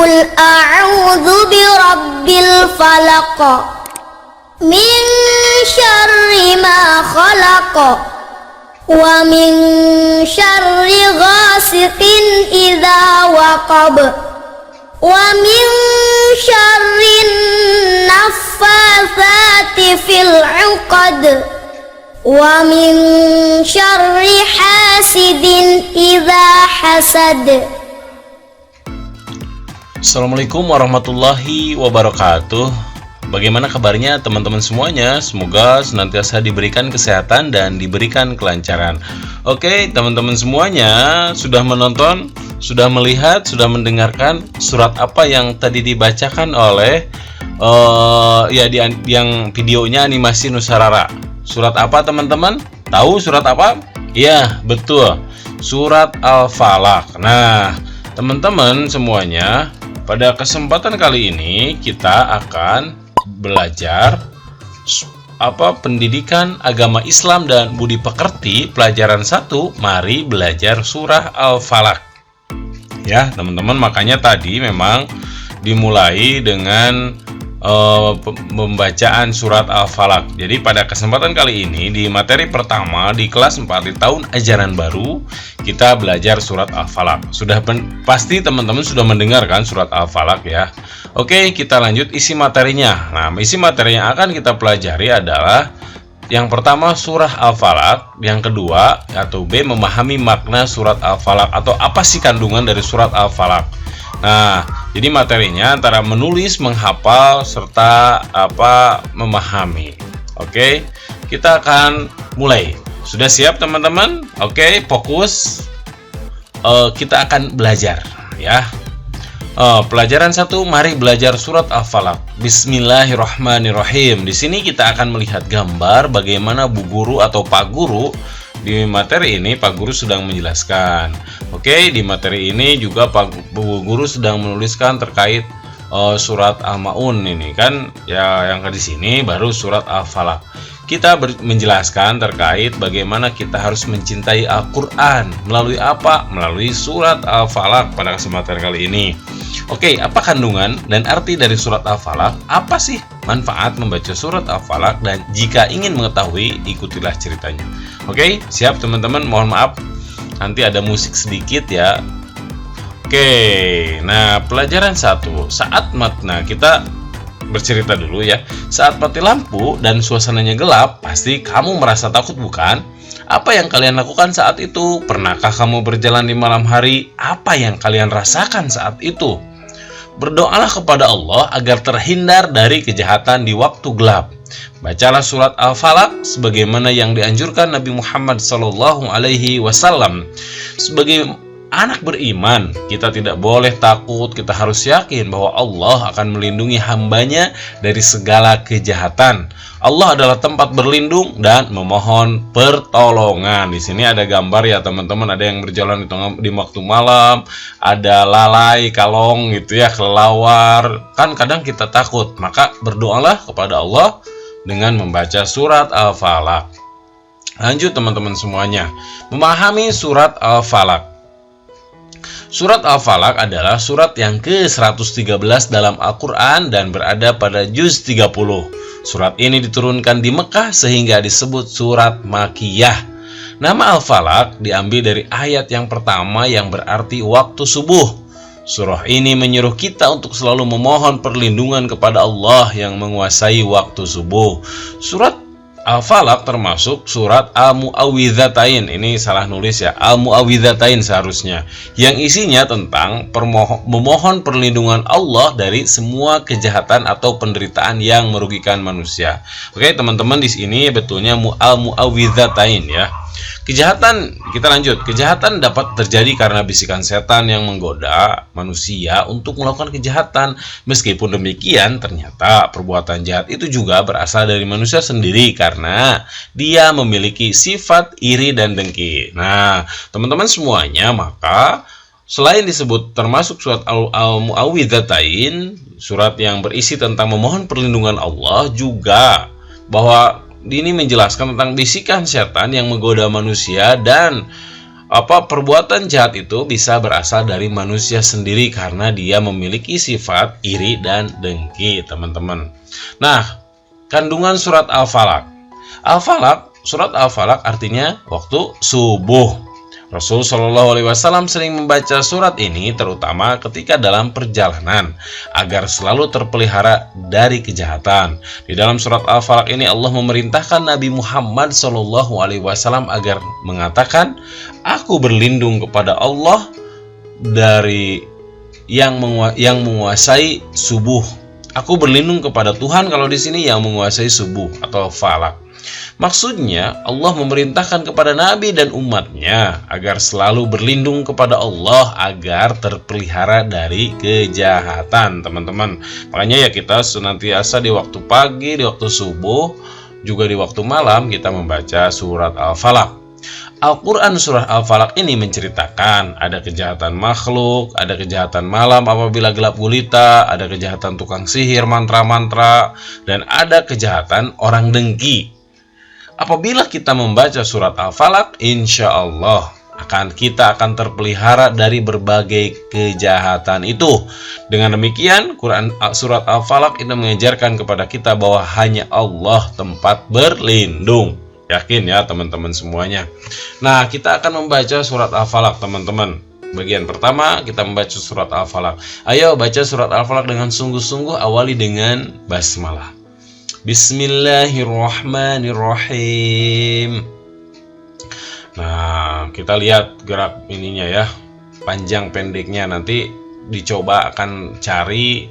Qul a'udzu birabbil falaq min syarri ma khalaq wa min syarri ghasiqin idza waqab wa min syarrin naffatsati fil 'uqad wa min syarri hasidin idza hasad. Assalamualaikum warahmatullahi wabarakatuh. Bagaimana kabarnya teman-teman semuanya? Semoga senantiasa diberikan kesehatan dan diberikan kelancaran. Oke, teman-teman semuanya sudah menonton, sudah melihat, sudah mendengarkan surat apa yang tadi dibacakan oleh yang videonya animasi Nusarara. Surat apa teman-teman? Tahu surat apa? Iya, betul. Surat Al-Falaq. Nah, teman-teman semuanya, pada kesempatan kali ini kita akan belajar pendidikan agama Islam dan budi pekerti pelajaran 1. Mari belajar surah Al-Falaq. Ya, teman-teman, makanya tadi memang dimulai dengan pembacaan surat Al-Falaq. Jadi pada kesempatan kali ini di materi pertama di kelas 4 di tahun ajaran baru kita belajar surat Al-Falaq. Pasti teman-teman sudah mendengarkan surat Al-Falaq ya. Oke, kita lanjut isi materinya. Nah, isi materi yang akan kita pelajari adalah yang pertama surah Al-Falaq, yang kedua atau B memahami makna surat Al-Falaq atau apa sih kandungan dari surat Al-Falaq. Nah, jadi materinya antara menulis, menghafal, serta memahami. Oke, kita akan mulai. Sudah siap teman-teman? Oke, fokus. Kita akan belajar ya. Pelajaran 1, mari belajar surat Al-Falaq. Bismillahirrahmanirrahim. Di sini kita akan melihat gambar bagaimana bu guru atau pak guru. Di materi ini Pak Guru sedang menjelaskan. Oke, di materi ini juga Pak Guru sedang menuliskan terkait surat Al-Maun ini kan ya, yang di sini baru surat Al-Falaq. Kita menjelaskan terkait bagaimana kita harus mencintai Al-Qur'an melalui apa? Melalui surat Al-Falaq pada kesempatan kali ini. Oke, apa kandungan dan arti dari surat Al-Falaq? Apa sih manfaat membaca surat Al-Falaq? Dan jika ingin mengetahui, ikutilah ceritanya. Oke, siap teman-teman? Mohon maaf, nanti ada musik sedikit ya. Oke, nah pelajaran 1. Nah, kita bercerita dulu ya. Saat mati lampu dan suasananya gelap, pasti kamu merasa takut bukan? Apa yang kalian lakukan saat itu? Pernahkah kamu berjalan di malam hari? Apa yang kalian rasakan saat itu? Berdoalah kepada Allah agar terhindar dari kejahatan di waktu gelap. Bacalah surat Al-Falaq sebagaimana yang dianjurkan Nabi Muhammad SAW. Sebagai anak beriman, kita tidak boleh takut, kita harus yakin bahwa Allah akan melindungi hambanya dari segala kejahatan. Allah adalah tempat berlindung dan memohon pertolongan. Di sini ada gambar ya teman-teman, ada yang berjalan di waktu malam, ada lalai, kalong gitu ya, kelelawar. Kan kadang kita takut, maka berdoalah kepada Allah dengan membaca surat Al-Falaq. Lanjut teman-teman semuanya, memahami surat Al-Falaq. Surat Al-Falaq adalah surat yang ke-113 dalam Al-Quran dan berada pada juz 30. Surat ini diturunkan di Mekah sehingga disebut surat Makkiyah. Nama Al-Falaq diambil dari ayat yang pertama yang berarti waktu subuh. Surah ini menyuruh kita untuk selalu memohon perlindungan kepada Allah yang menguasai waktu subuh. Surat Al-Falaq termasuk surat Al-Mu'awwidzatain. Ini salah nulis ya, Al-Mu'awwidzatain seharusnya. Yang isinya tentang memohon perlindungan Allah dari semua kejahatan atau penderitaan yang merugikan manusia. Oke, teman-teman, di sini betulnya Al-Mu'awwidzatain ya. Kejahatan, kita lanjut. Kejahatan dapat terjadi karena bisikan setan yang menggoda manusia untuk melakukan kejahatan. Meskipun demikian, ternyata perbuatan jahat itu juga berasal dari manusia sendiri karena dia memiliki sifat iri dan dengki. Nah, teman-teman semuanya, maka selain disebut termasuk surat Al-Mu'awwidzatain, surat yang berisi tentang memohon perlindungan Allah, juga bahwa ini menjelaskan tentang bisikan setan yang menggoda manusia dan perbuatan jahat itu bisa berasal dari manusia sendiri karena dia memiliki sifat iri dan dengki, teman-teman. Nah, kandungan surat Al-Falaq. Surat Al-Falaq artinya waktu subuh. Rasul Shallallahu Alaihi Wasallam sering membaca surat ini terutama ketika dalam perjalanan agar selalu terpelihara dari kejahatan. Di dalam surat Al-Falaq ini Allah memerintahkan Nabi Muhammad Shallallahu Alaihi Wasallam agar mengatakan, "Aku berlindung kepada Allah dari yang menguasai subuh." Aku berlindung kepada Tuhan, kalau di sini yang menguasai subuh atau falak. Maksudnya Allah memerintahkan kepada Nabi dan umatnya agar selalu berlindung kepada Allah agar terpelihara dari kejahatan, teman-teman. Makanya ya kita senantiasa di waktu pagi, di waktu subuh, juga di waktu malam kita membaca surat Al-Falaq. Al-Quran surah Al-Falaq ini menceritakan ada kejahatan makhluk, ada kejahatan malam apabila gelap gulita, ada kejahatan tukang sihir, mantra-mantra, dan ada kejahatan orang dengki. Apabila kita membaca surat Al-Falaq, insya Allah kita akan terpelihara dari berbagai kejahatan itu. Dengan demikian, surat Al-Falaq itu mengajarkan kepada kita bahwa hanya Allah tempat berlindung. Yakin ya teman-teman semuanya. Nah, kita akan membaca surat Al-Falaq, teman-teman. Bagian pertama kita membaca surat Al-Falaq. Ayo baca surat Al-Falaq dengan sungguh-sungguh, awali dengan basmalah. Bismillahirrahmanirrahim. Nah, kita lihat gerak ininya ya, panjang pendeknya, nanti dicoba akan cari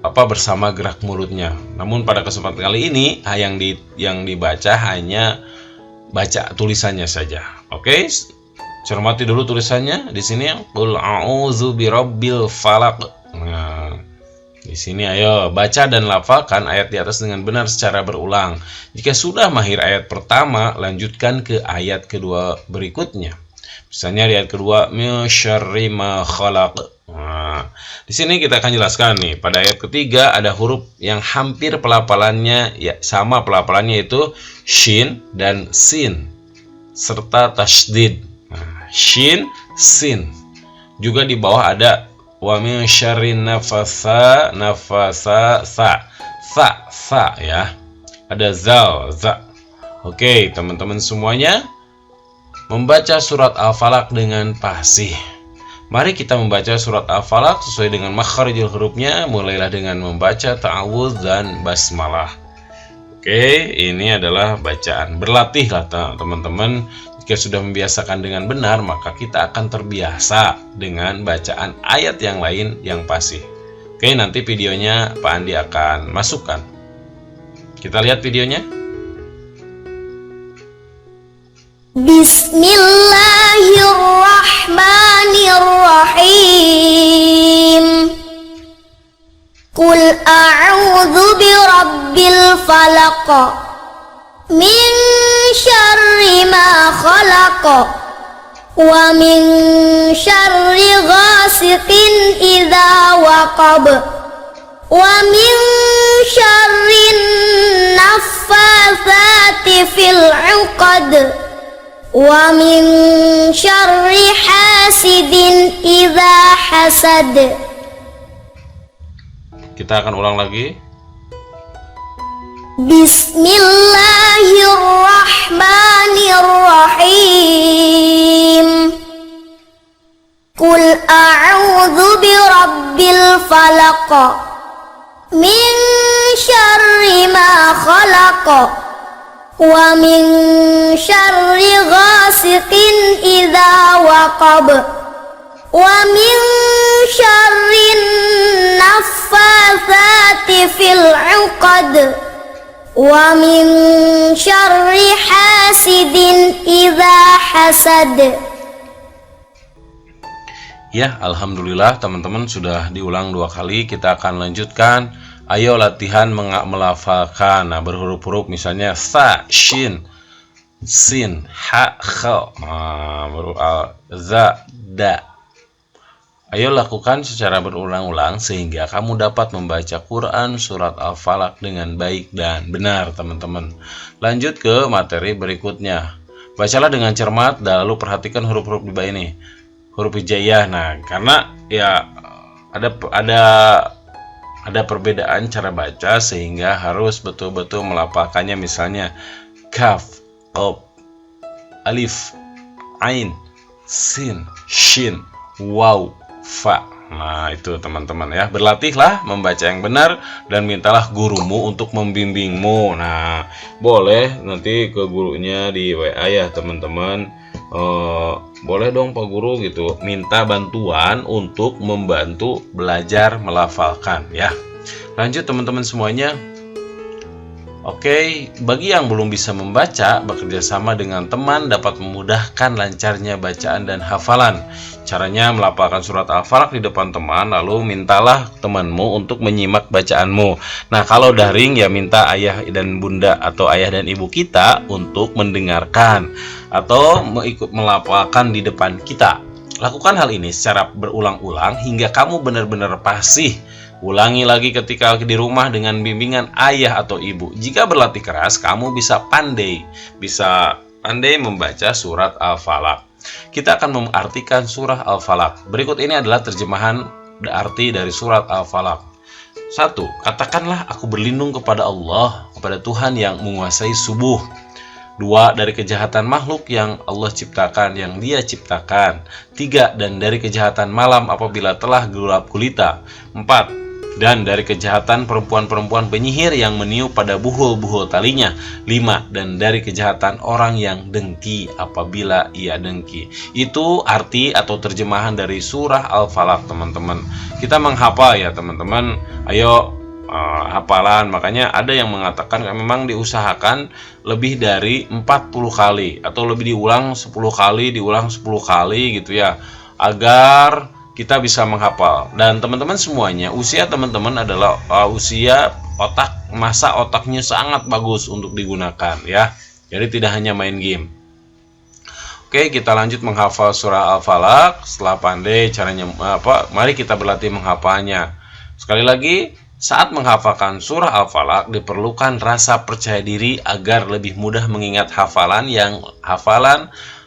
bersama gerak mulutnya. Namun pada kesempatan kali ini yang dibaca hanya baca tulisannya saja. Oke? Cermati dulu tulisannya di sini, qul a'udzu birabbil falaq. Nah, di sini ayo baca dan lafalkan ayat di atas dengan benar secara berulang. Jika sudah mahir ayat pertama, lanjutkan ke ayat kedua berikutnya. Misalnya di ayat kedua, min syarri ma khalaq. Nah, di sini kita akan jelaskan nih, pada ayat ketiga ada huruf yang hampir pelafalannya sama pelafalannya, yaitu shin dan sin serta tasydid. Nah, shin, sin. Juga di bawah ada wa min syarri nafasa sa ya. Ada zal, za. Oke, teman-teman semuanya membaca surat Al-Falaq dengan fasih. Mari kita membaca surat Al-Falaq sesuai dengan makharijul hurufnya. Mulailah dengan membaca ta'awudz dan basmalah. Oke, ini adalah bacaan. Berlatihlah teman-teman. Jika sudah membiasakan dengan benar, maka kita akan terbiasa dengan bacaan ayat yang lain yang fasih. Oke, nanti videonya Pak Andi akan masukkan. Kita lihat videonya. Bismillahirrahmanirrahim. Qul a'udzu birabbil falaq. Min syarri ma khalaq. Wa min syarri ghasiqin idza waqab. Wa min syarri naffatsati fil 'uqad. Wa min syarri hasidin idza hasad. Kita akan ulang lagi. Bismillahirrahmanirrahim. Qul a'udzu birabbil falaq. Min syarri ma khalaq. Wa min syarri ghasiqin idza waqab. Wa min syarri naffatsati fil 'uqad. Wa min syarri hasidin idza hasad. Ya, alhamdulillah teman-teman sudah diulang 2 kali. Kita akan lanjutkan. Ayo latihan melafalkan. Nah, berhuruf-huruf misalnya sa, shin, sin, ha, kha. Nah, za, da. Ayo lakukan secara berulang-ulang sehingga kamu dapat membaca Quran surat Al-Falaq dengan baik dan benar, teman-teman. Lanjut ke materi berikutnya. Bacalah dengan cermat, lalu perhatikan huruf-huruf di bawah ini, huruf hijaiyah. Nah, karena ya ada perbedaan cara baca sehingga harus betul-betul melafalkannya. Misalnya kaf, qaf, alif, ain, sin, shin, waw, fa. Nah, itu teman-teman ya. Berlatihlah membaca yang benar dan mintalah gurumu untuk membimbingmu. Nah, boleh nanti ke gurunya di WA ya, teman-teman. Boleh dong Pak Guru gitu, minta bantuan untuk membantu belajar melafalkan ya. Lanjut teman-teman semuanya. Oke, bagi yang belum bisa membaca, bekerja sama dengan teman dapat memudahkan lancarnya bacaan dan hafalan. Caranya melafalkan surat Al-Falaq di depan teman, lalu mintalah temanmu untuk menyimak bacaanmu. Nah, kalau daring ya minta ayah dan bunda atau ayah dan ibu kita untuk mendengarkan atau ikut melafalkan di depan kita. Lakukan hal ini secara berulang-ulang hingga kamu benar-benar fasih. Ulangi lagi ketika di rumah dengan bimbingan ayah atau ibu. Jika berlatih keras, kamu bisa pandai membaca surat Al-Falaq. Kita akan mengartikan surah Al-Falaq. Berikut ini adalah terjemahan arti dari surat Al-Falaq. 1. Katakanlah aku berlindung kepada Allah, kepada Tuhan yang menguasai subuh. 2. Dari kejahatan makhluk yang Allah ciptakan, yang Dia ciptakan. 3. Dan dari kejahatan malam apabila telah gelap gulita. 4. Dan dari kejahatan perempuan-perempuan penyihir yang meniup pada buhul-buhul talinya. 5. Dan dari kejahatan orang yang dengki apabila ia dengki. Itu arti atau terjemahan dari surah Al-Falaq, teman-teman. Kita menghafal ya, teman-teman. Ayo hafalan. Makanya ada yang mengatakan memang diusahakan lebih dari 40 kali atau lebih diulang 10 kali, diulang 10 kali gitu ya, agar kita bisa menghafal. Dan teman-teman semuanya, usia teman-teman adalah usia masa otaknya sangat bagus untuk digunakan ya. Jadi tidak hanya main game. Oke, kita lanjut menghafal surah Al-Falaq. Setelah pandai caranya mari kita berlatih menghafalnya. Sekali lagi, saat menghafalkan surah Al-Falaq diperlukan rasa percaya diri agar lebih mudah mengingat hafalan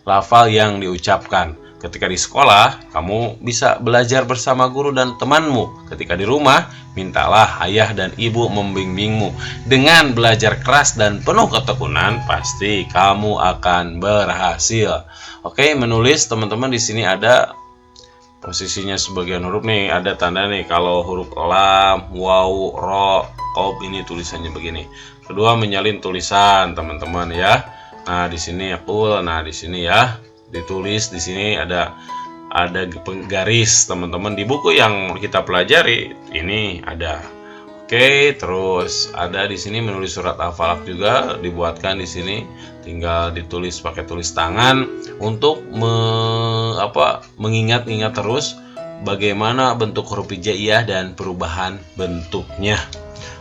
lafal yang diucapkan. Ketika di sekolah, kamu bisa belajar bersama guru dan temanmu. Ketika di rumah, mintalah ayah dan ibu membimbingmu. Dengan belajar keras dan penuh ketekunan, pasti kamu akan berhasil. Oke, menulis teman-teman di sini ada posisinya sebagian huruf nih, ada tanda nih. Kalau huruf lam, waw, ro, qaf ini tulisannya begini. Kedua, menyalin tulisan, teman-teman ya. Nah, di sini aqul, nah di sini ya. Ditulis di sini ada garis, teman-teman. Di buku yang kita pelajari ini ada. Oke, terus ada di sini menulis surat Al-Falaq juga dibuatkan di sini. Tinggal ditulis pakai tulis tangan untuk mengingat-ingat terus bagaimana bentuk huruf hijaiyah dan perubahan bentuknya.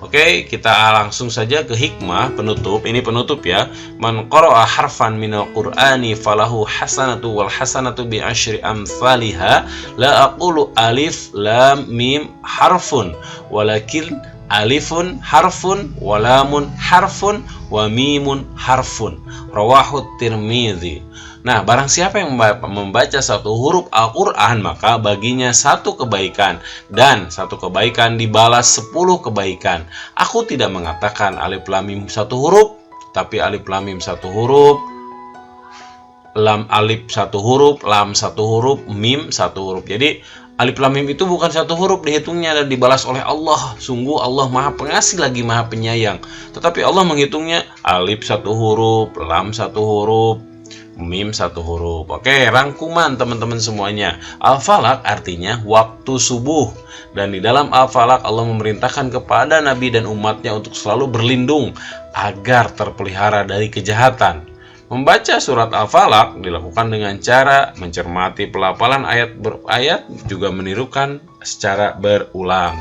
Oke, kita langsung saja ke hikmah penutup. Ini penutup ya. Man qara'a harfan minal Qur'ani falahu hasanatu wal hasanatu bi asyri amsalha. La aqulu alif lam mim harfun, walakin alifun harfun wa lamun harfun wa mimun harfun. Rawahu Tirmidzi. Nah, barang siapa yang membaca satu huruf Al-Quran, maka baginya satu kebaikan, dan satu kebaikan dibalas 10 kebaikan. Aku tidak mengatakan alif lam mim satu huruf, tapi alif lam mim satu huruf, lam alif satu huruf, lam satu huruf, mim satu huruf. Jadi alif lam mim itu bukan satu huruf dihitungnya dan dibalas oleh Allah. Sungguh Allah Maha Pengasih lagi Maha Penyayang. Tetapi Allah menghitungnya alif satu huruf, lam satu huruf, mim satu huruf. Oke, rangkuman teman-teman semuanya. Al-Falaq artinya waktu subuh. Dan di dalam Al-Falaq Allah memerintahkan kepada Nabi dan umatnya untuk selalu berlindung agar terpelihara dari kejahatan. Membaca surat Al-Falaq dilakukan dengan cara mencermati pelafalan ayat berayat, juga menirukan secara berulang.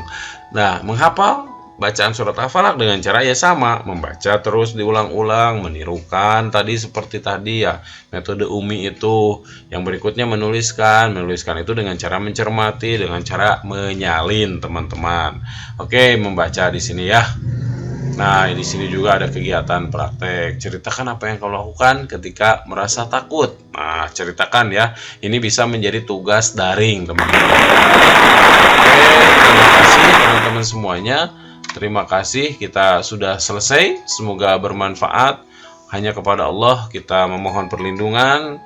Nah, menghafal bacaan surat Al-Falaq dengan cara ya sama, membaca terus diulang-ulang, menirukan tadi seperti tadi ya, metode Umi itu. Yang berikutnya menuliskan itu dengan cara mencermati, dengan cara menyalin, teman-teman. Oke, membaca di sini ya. Nah, di sini juga ada kegiatan praktek. Ceritakan apa yang kau lakukan ketika merasa takut. Nah, ceritakan ya. Ini bisa menjadi tugas daring, teman-teman. Oke, terima kasih teman-teman semuanya. Terima kasih, kita sudah selesai. Semoga bermanfaat. Hanya kepada Allah kita memohon perlindungan.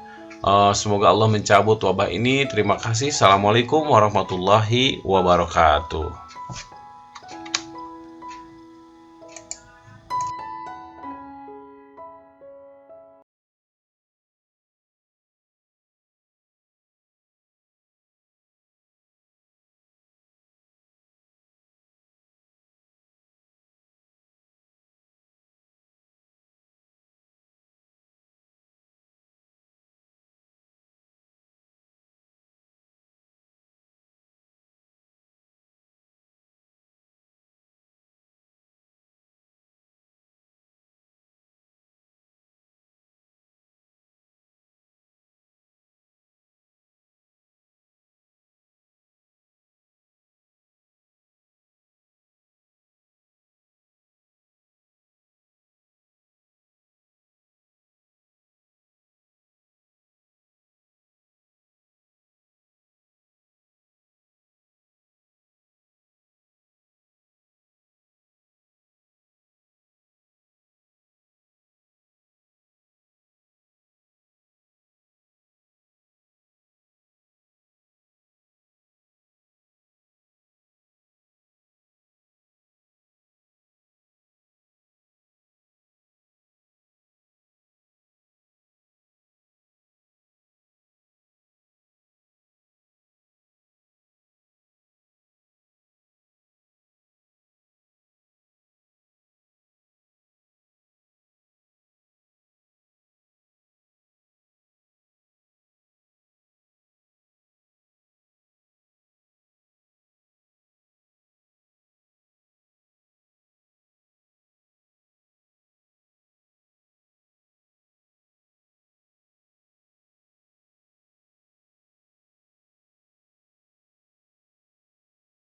Semoga Allah mencabut wabah ini. Terima kasih. Assalamualaikum warahmatullahi wabarakatuh.